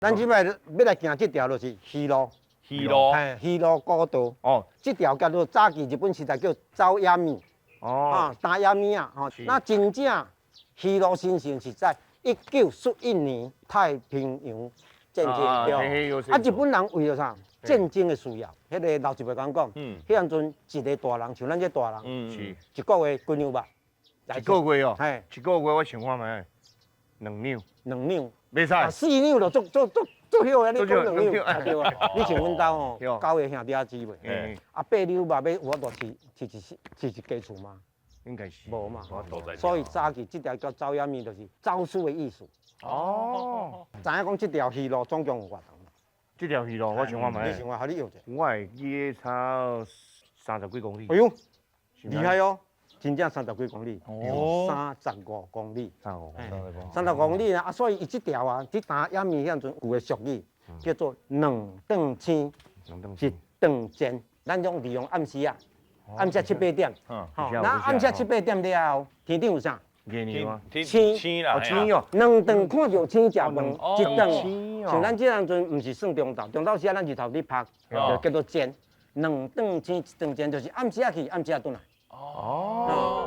咱即摆要来行这条就是鱼路，鱼路，鱼路古道。哦，这条叫做早期日本时代叫早亚米，哦，打亚米啊，那真正鱼路形成是在1911年太平洋战争对。日本人为了啥？战争的需要，迄个老一辈讲，迄阵阵一个大人像咱这大人，是一个月几两肉？一个月哦，嘿，一个月我想看卖，2两，袂使，4两就足少啊！你讲2两，对啊。你像阮兜吼，9个兄弟仔姊妹，啊8两肉要有法度饲一家厝吗？应该是无嘛，所以早期这条叫早亚米，就是招数的意思。哦，知影讲这条鱼路总共有偌长？这条鱼路我想看卖，你想看，互你用者。我会记差30几公里。哎呦，厉害哦！真正30几公里，哦35公里，35公里啊！所以伊这条啊，这打亚米迄阵有个俗语叫做两顿青，一顿尖。咱种利用暗时啊，暗时7、8点，那暗时7、8点了后，天顶有啥？月亮啊，青啦，青哦，两顿看着青食饭，一顿像咱这样阵唔是算中昼，中昼时啊咱日头咧拍，就叫做煎。两顿青一顿煎，就是暗时啊去，暗时啊转来。哦，